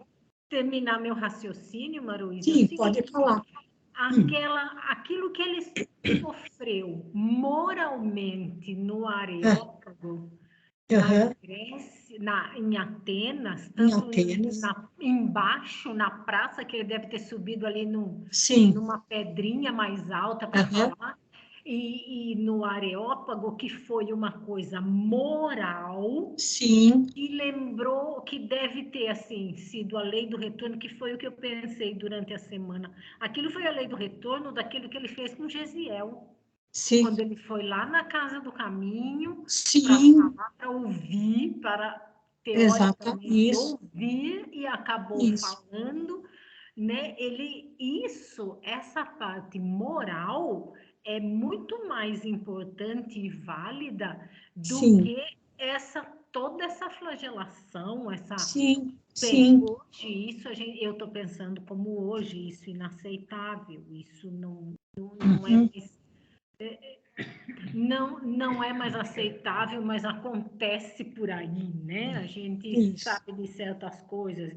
terminar meu raciocínio, Maruísa. Sim, pode falar. Aquilo que ele sofreu moralmente no Areópago, na Grécia, em Atenas, tanto embaixo, na praça, que ele deve ter subido ali numa pedrinha mais alta para falar, e no Areópago, que foi uma coisa moral, e lembrou que deve ter, assim, sido a lei do retorno, que foi o que eu pensei durante a semana. Aquilo foi a lei do retorno daquilo que ele fez com Gesiel. Sim. Quando ele foi lá na Casa do Caminho, para ouvir, para teoricamente ouvir, e acabou falando, né? Essa parte moral é muito mais importante e válida do que toda essa flagelação, isso eu estou pensando como hoje, isso inaceitável, isso não não é mais aceitável, mas acontece por aí, né? A gente sabe de certas coisas,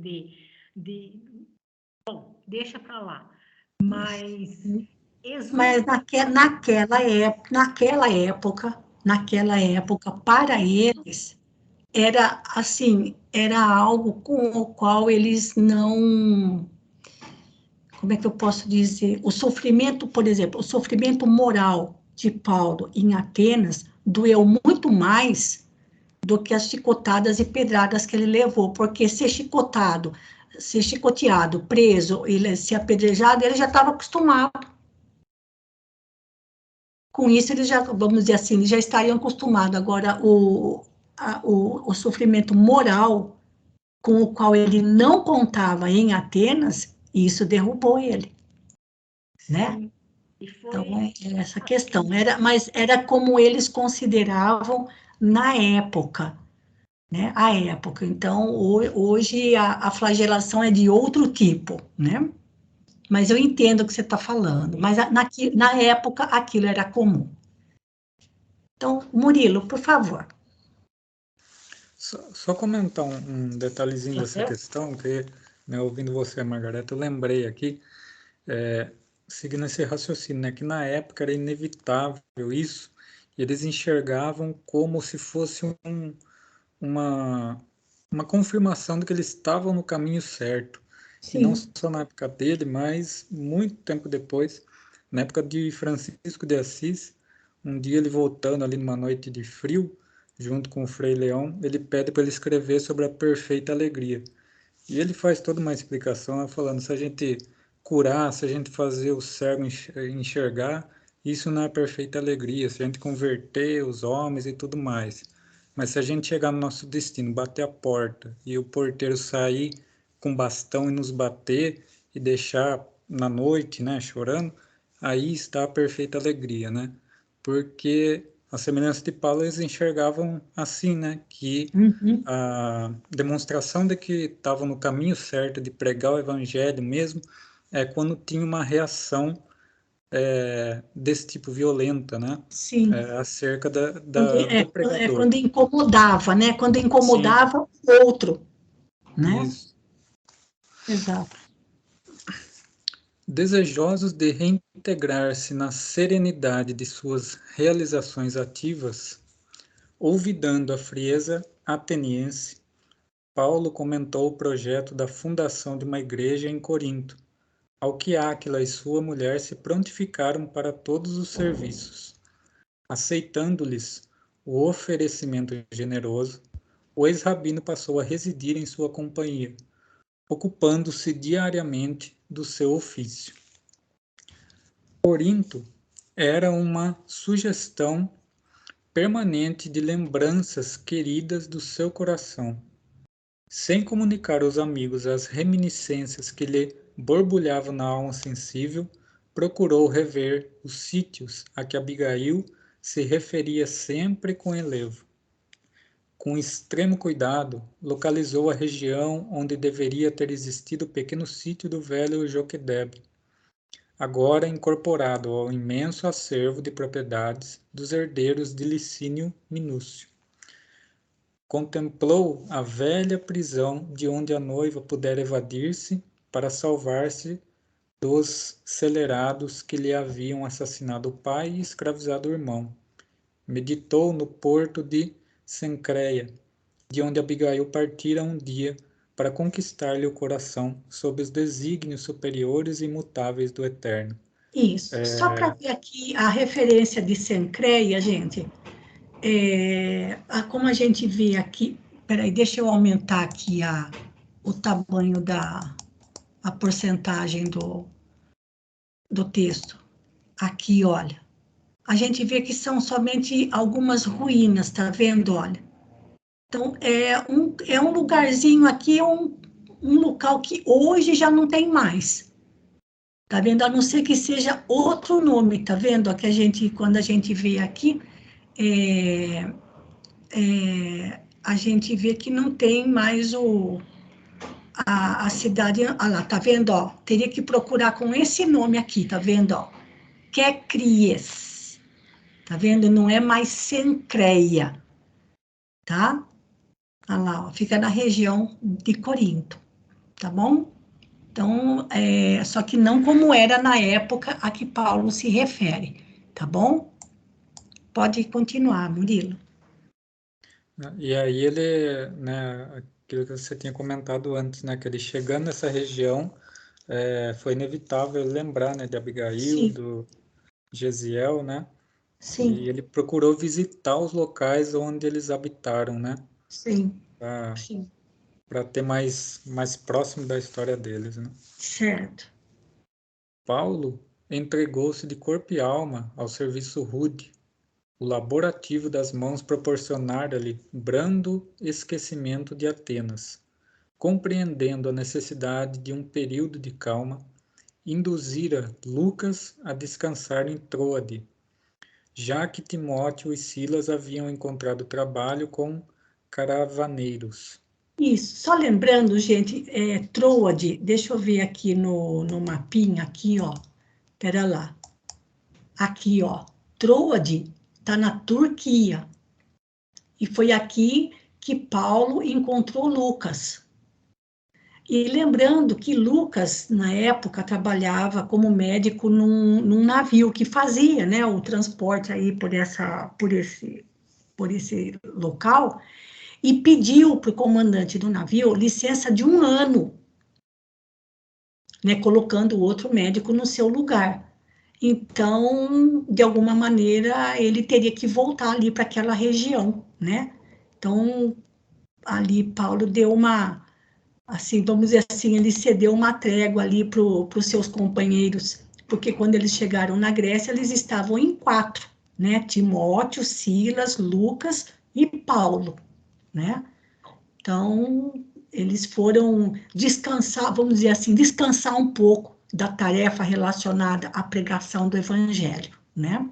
bom, deixa para lá. Mas naquela época, para eles, era assim, era algo com o qual eles não... Como é que eu posso dizer? O sofrimento, por exemplo, o sofrimento moral de Paulo em Atenas doeu muito mais do que as chicotadas e pedradas que ele levou, porque ser chicoteado, preso, ser apedrejado, ele já estava acostumado. Com isso, eles já, vamos dizer assim, eles já estariam acostumados. Agora, o sofrimento moral com o qual ele não contava em Atenas, isso derrubou ele, né? Então, é essa questão. Mas era como eles consideravam na época, né? A época. Então, hoje a flagelação é de outro tipo, né? Mas eu entendo o que você está falando. Mas na época aquilo era comum. Então, Murilo, por favor. Só comentar um detalhezinho dessa questão, que, né, ouvindo você, Margareta, eu lembrei aqui, seguindo esse raciocínio, né, que na época era inevitável isso, e eles enxergavam como se fosse uma confirmação de que eles estavam no caminho certo. Sim. E não só na época dele, mas muito tempo depois, na época de Francisco de Assis, um dia ele voltando ali numa noite de frio, junto com o Frei Leão, ele pede para ele escrever sobre a perfeita alegria. E ele faz toda uma explicação, falando, se a gente curar, se a gente fazer o cego enxergar, isso não é perfeita alegria, se a gente converter os homens e tudo mais. Mas se a gente chegar no nosso destino, bater a porta, e o porteiro sair com bastão e nos bater, e deixar na noite, né, chorando, aí está a perfeita alegria, né? Porque a semelhança de Paulo, eles enxergavam assim, né? Que a demonstração de que estavam no caminho certo de pregar o evangelho mesmo é quando tinha uma reação desse tipo violenta, né? Sim. Acerca do pregador. Quando incomodava, né? Quando incomodava o outro, né? Isso. Exato. Desejosos de reintegrar-se na serenidade de suas realizações ativas, olvidando a frieza ateniense, Paulo comentou o projeto da fundação de uma igreja em Corinto, ao que Áquila e sua mulher se prontificaram para todos os serviços. Aceitando-lhes o oferecimento generoso, o ex-rabino passou a residir em sua companhia, ocupando-se diariamente do seu ofício. Corinto era uma sugestão permanente de lembranças queridas do seu coração. Sem comunicar aos amigos as reminiscências que lhe borbulhavam na alma sensível, procurou rever os sítios a que Abigail se referia sempre com enlevo. Com extremo cuidado, localizou a região onde deveria ter existido o pequeno sítio do velho Joquedebe, agora incorporado ao imenso acervo de propriedades dos herdeiros de Licínio Minúcio. Contemplou a velha prisão de onde a noiva pudera evadir-se para salvar-se dos celerados que lhe haviam assassinado o pai e escravizado o irmão. Meditou no porto de Cencreia, de onde Abigail partira um dia para conquistar-lhe o coração sob os desígnios superiores e imutáveis do Eterno. Isso. Só para ver aqui a referência de Cencreia, gente, como a gente vê aqui, peraí, deixa eu aumentar aqui o tamanho a porcentagem do texto. Aqui, olha, a gente vê que são somente algumas ruínas, tá vendo? Olha. Então, é um lugarzinho aqui, um local que hoje já não tem mais. Tá vendo? A não ser que seja outro nome, tá vendo? Que quando a gente vê aqui, a gente vê que não tem mais a cidade. Olha lá, tá vendo? Ó, teria que procurar com esse nome aqui, tá vendo? Ó, Quecries. Tá vendo? Não é mais Cencreia, tá? Olha lá, ó, fica na região de Corinto, tá bom? Então, só que não como era na época a que Paulo se refere, tá bom? Pode continuar, Murilo. E aí ele, né, aquilo que você tinha comentado antes, né, que ele chegando nessa região, foi inevitável lembrar, né, de Abigail, Sim. do Gesiel, né? Sim. E ele procurou visitar os locais onde eles habitaram, né? Sim. Sim. Para ter mais próximo da história deles, né? Certo. Paulo entregou-se de corpo e alma ao serviço rude, o laborativo das mãos proporcionara-lhe brando esquecimento de Atenas. Compreendendo a necessidade de um período de calma, induzira Lucas a descansar em Troade, já que Timóteo e Silas haviam encontrado trabalho com caravaneiros. Isso. Só lembrando, gente, Troade, deixa eu ver aqui no mapinha, aqui, ó. Pera lá. Aqui, ó. Troade está na Turquia. E foi aqui que Paulo encontrou Lucas. E lembrando que Lucas, na época, trabalhava como médico num navio que fazia, né, o transporte aí por esse local, e pediu para o comandante do navio licença de 1 ano, né, colocando outro médico no seu lugar. Então, de alguma maneira, ele teria que voltar ali para aquela região, né? Então, ali Paulo deu assim, vamos dizer assim, ele cedeu uma trégua ali para os seus companheiros, porque quando eles chegaram na Grécia, eles estavam em 4, né? Timóteo, Silas, Lucas e Paulo, né? Então, eles foram descansar, vamos dizer assim, descansar um pouco da tarefa relacionada à pregação do Evangelho, né?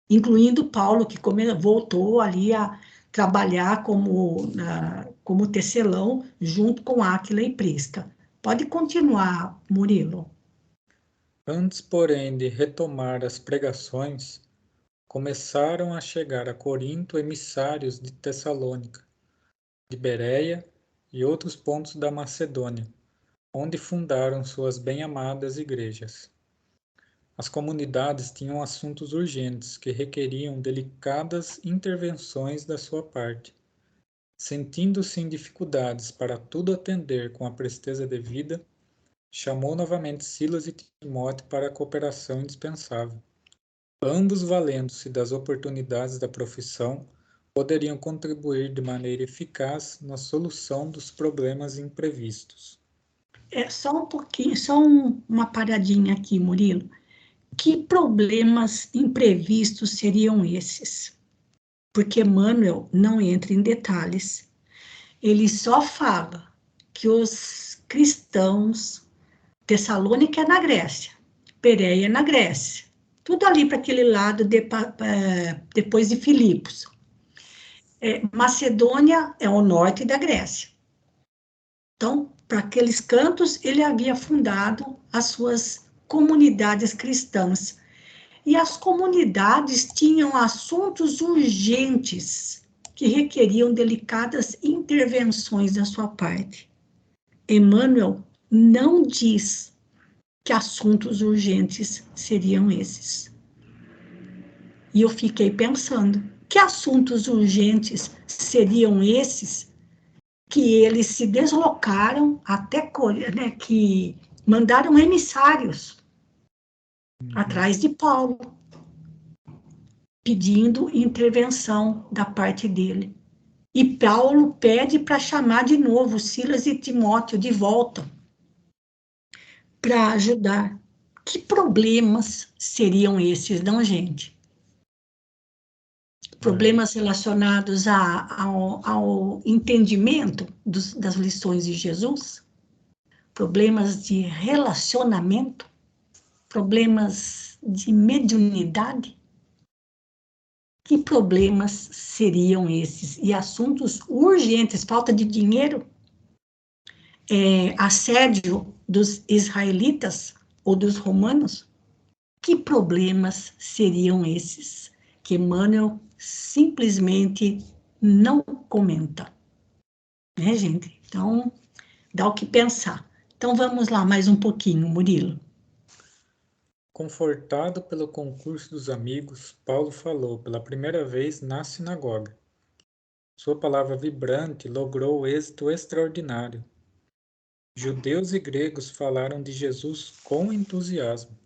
Incluindo Paulo, que voltou ali a trabalhar como tecelão, junto com Áquila e Prisca. Pode continuar, Murilo. Antes, porém, de retomar as pregações, começaram a chegar a Corinto emissários de Tessalônica, de Bereia e outros pontos da Macedônia, onde fundaram suas bem-amadas igrejas. As comunidades tinham assuntos urgentes que requeriam delicadas intervenções da sua parte. Sentindo-se em dificuldades para tudo atender com a presteza devida, chamou novamente Silas e Timóteo para a cooperação indispensável. Ambos, valendo-se das oportunidades da profissão, poderiam contribuir de maneira eficaz na solução dos problemas imprevistos. Só um pouquinho, uma paradinha aqui, Murilo. Que problemas imprevistos seriam esses? Porque Emmanuel não entra em detalhes. Ele só fala que os cristãos, Tessalônica é na Grécia, Pérea é na Grécia, tudo ali para aquele lado depois de Filipos. Macedônia é ao norte da Grécia. Então, para aqueles cantos, ele havia fundado as suas comunidades cristãs. E as comunidades tinham assuntos urgentes que requeriam delicadas intervenções da sua parte. Emmanuel não diz que assuntos urgentes seriam esses. E eu fiquei pensando, que assuntos urgentes seriam esses que eles se deslocaram até, né, que mandaram emissários atrás de Paulo, pedindo intervenção da parte dele. E Paulo pede para chamar de novo Silas e Timóteo de volta para ajudar. Que problemas seriam esses, não, gente? Problemas relacionados ao entendimento das lições de Jesus? Problemas de relacionamento? Problemas de mediunidade? Que problemas seriam esses? E assuntos urgentes, falta de dinheiro, assédio dos israelitas ou dos romanos? Que problemas seriam esses que Emmanuel simplesmente não comenta? Né, gente? Então, dá o que pensar. Então, vamos lá mais um pouquinho, Murilo. Confortado pelo concurso dos amigos, Paulo falou pela primeira vez na sinagoga. Sua palavra vibrante logrou êxito extraordinário. Judeus e gregos falaram de Jesus com entusiasmo.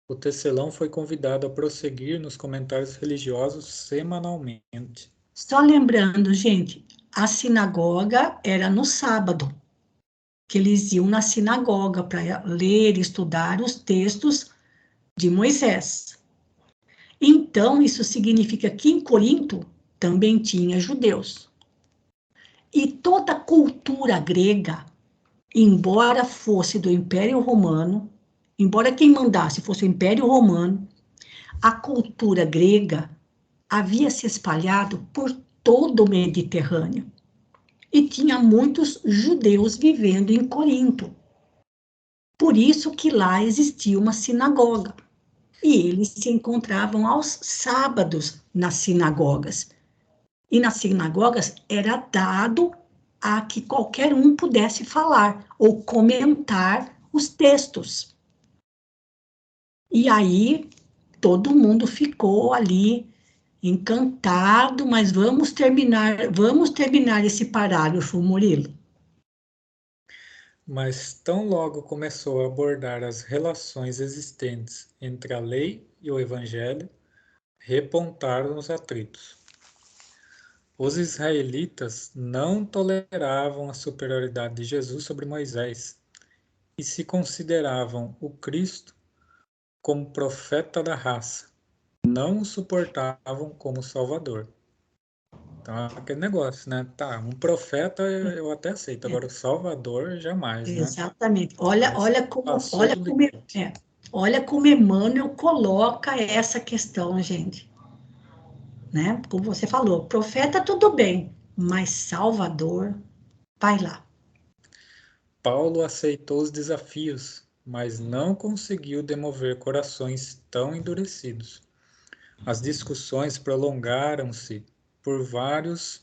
O tecelão foi convidado a prosseguir nos comentários religiosos semanalmente. Só lembrando, gente, a sinagoga era no sábado, que eles iam na sinagoga para ler e estudar os textos de Moisés. Então, isso significa que em Corinto também tinha judeus. E toda a cultura grega, embora fosse do Império Romano, embora quem mandasse fosse o Império Romano, a cultura grega havia se espalhado por todo o Mediterrâneo. E tinha muitos judeus vivendo em Corinto. Por isso que lá existia uma sinagoga. E eles se encontravam aos sábados nas sinagogas. E nas sinagogas era dado a que qualquer um pudesse falar ou comentar os textos. E aí todo mundo ficou ali encantado, mas vamos terminar esse parágrafo, Murilo. Mas tão logo começou a abordar as relações existentes entre a lei e o evangelho, repontaram os atritos. Os israelitas não toleravam a superioridade de Jesus sobre Moisés e se consideravam o Cristo como profeta da raça. Não o suportavam como Salvador. Então, é aquele negócio, né? Tá, um profeta eu até aceito, agora o Salvador jamais, né? Exatamente. Passou do limite. Olha como Emmanuel coloca essa questão, gente. Né? Como você falou, profeta tudo bem, mas Salvador, vai lá. Paulo aceitou os desafios, mas não conseguiu demover corações tão endurecidos. As discussões prolongaram-se por vários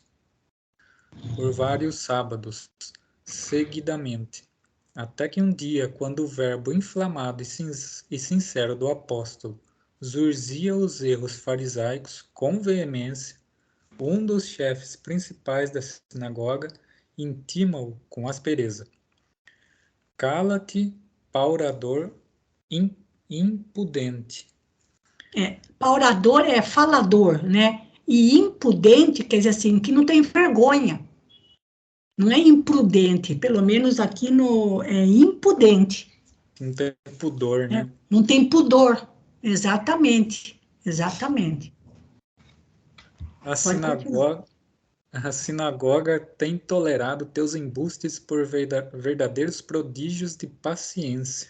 sábados, seguidamente, até que um dia, quando o verbo inflamado e sincero do apóstolo zurzia os erros farisaicos com veemência, um dos chefes principais da sinagoga intima-o com aspereza. Cala-te, paurador impudente. Paurador é falador, né? E impudente quer dizer assim, que não tem vergonha. Não é imprudente, pelo menos aqui é impudente. Não tem pudor, né? Não tem pudor. Exatamente. Exatamente. A Pode continuar. sinagoga tem tolerado teus embustes por verdadeiros prodígios de paciência.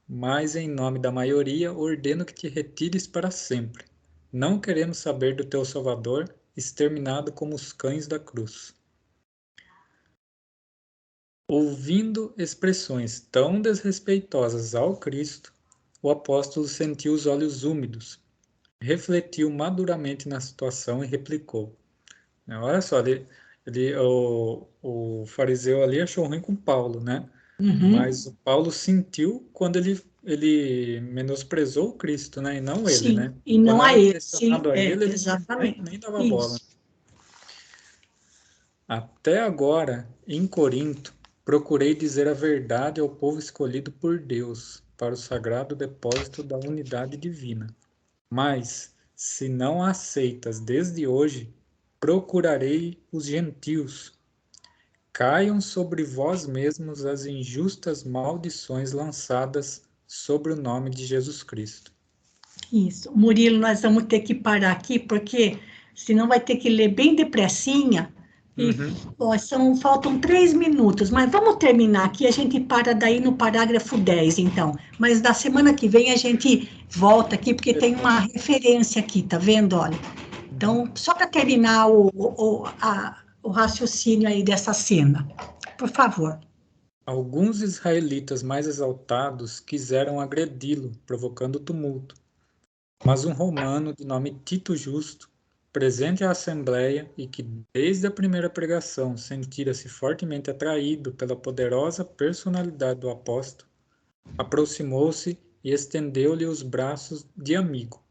Mas, em nome da maioria, ordeno que te retires para sempre. Não queremos saber do teu Salvador, exterminado como os cães da cruz. Ouvindo expressões tão desrespeitosas ao Cristo, o apóstolo sentiu os olhos úmidos, refletiu maduramente na situação e replicou. Olha só, o fariseu ali achou ruim com Paulo, né? Mas o Paulo sentiu quando ele menosprezou o Cristo, né? E não ele, Sim, né? e Quando não a era ele. Sim, direcionado a ele, ele exatamente. nem dava bola. Isso. Até agora, em Corinto, procurei dizer a verdade ao povo escolhido por Deus para o sagrado depósito da unidade divina. Mas, se não a aceitas desde hoje, procurarei os gentios. Caiam sobre vós mesmos as injustas maldições lançadas sobre o nome de Jesus Cristo. Isso. Murilo, nós vamos ter que parar aqui, porque senão vai ter que ler bem depressinha. E ó, faltam 3 minutos, mas vamos terminar aqui, a gente para daí no parágrafo 10, então. Mas na semana que vem a gente volta aqui, porque tem uma referência aqui, tá vendo? Olha. Então, só para terminar o raciocínio aí dessa cena, por favor. Alguns israelitas mais exaltados quiseram agredi-lo, provocando tumulto. Mas um romano de nome Tito Justo, presente à assembleia e que desde a primeira pregação sentira-se fortemente atraído pela poderosa personalidade do apóstolo, aproximou-se e estendeu-lhe os braços de amigo.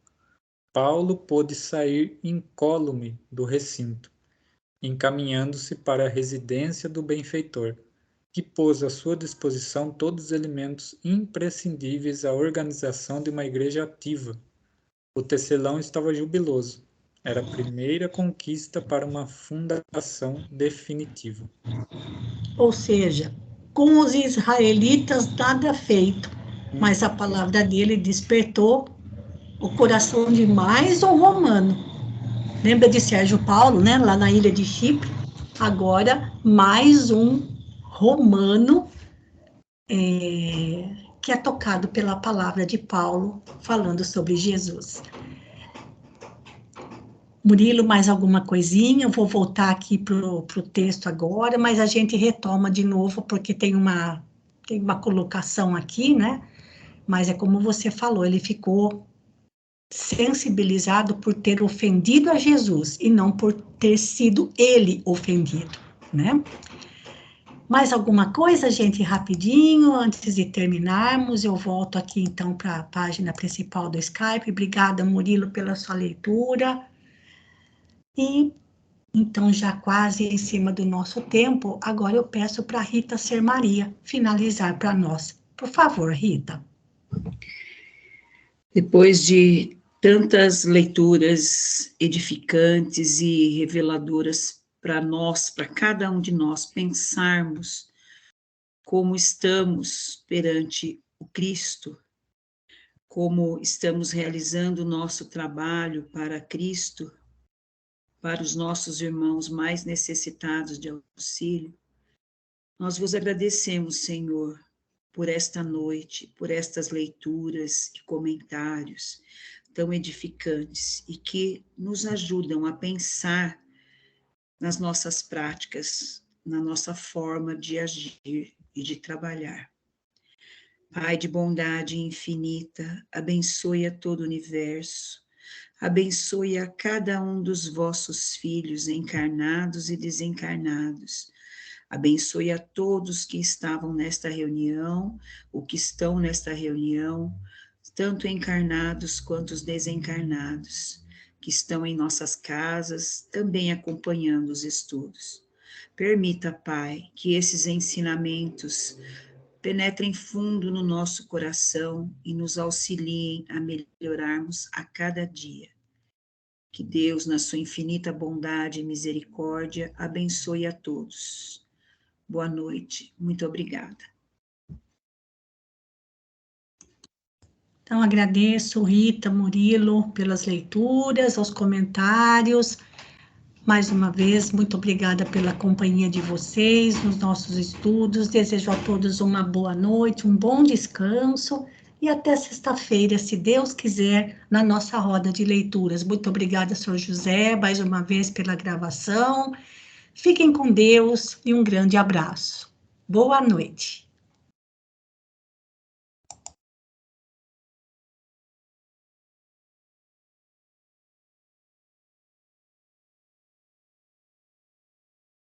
Paulo pôde sair incólume do recinto, encaminhando-se para a residência do benfeitor, que pôs à sua disposição todos os elementos imprescindíveis à organização de uma igreja ativa. O tecelão estava jubiloso. Era a primeira conquista para uma fundação definitiva. Ou seja, com os israelitas nada feito, mas a palavra dele despertou o coração de mais um romano. Lembra de Sérgio Paulo, né, lá na ilha de Chipre? Agora, mais um romano que é tocado pela palavra de Paulo, falando sobre Jesus. Murilo, mais alguma coisinha? Eu vou voltar aqui para o texto agora, mas a gente retoma de novo, porque tem uma colocação aqui, né? Mas é como você falou, ele ficou sensibilizado por ter ofendido a Jesus e não por ter sido ele ofendido, né? Mais alguma coisa, gente, rapidinho, antes de terminarmos, eu volto aqui então para a página principal do Skype. Obrigada, Murilo, pela sua leitura. E então, já quase em cima do nosso tempo, agora eu peço para a Rita Ser Maria finalizar para nós. Por favor, Rita. Depois de tantas leituras edificantes e reveladoras para nós, para cada um de nós, pensarmos como estamos perante o Cristo, como estamos realizando o nosso trabalho para Cristo, para os nossos irmãos mais necessitados de auxílio. Nós vos agradecemos, Senhor, por esta noite, por estas leituras e comentários tão edificantes e que nos ajudam a pensar nas nossas práticas, na nossa forma de agir e de trabalhar. Pai de bondade infinita, abençoe a todo o universo, abençoe a cada um dos vossos filhos encarnados e desencarnados. Abençoe a todos que estavam nesta reunião, ou que estão nesta reunião, tanto encarnados quanto os desencarnados, que estão em nossas casas, também acompanhando os estudos. Permita, Pai, que esses ensinamentos penetrem fundo no nosso coração e nos auxiliem a melhorarmos a cada dia. Que Deus, na sua infinita bondade e misericórdia, abençoe a todos. Boa noite. Muito obrigada. Então, agradeço, Rita, Murilo, pelas leituras, aos comentários. Mais uma vez, muito obrigada pela companhia de vocês nos nossos estudos. Desejo a todos uma boa noite, um bom descanso e até sexta-feira, se Deus quiser, na nossa roda de leituras. Muito obrigada, Sr. José, mais uma vez pela gravação. Fiquem com Deus e um grande abraço. Boa noite.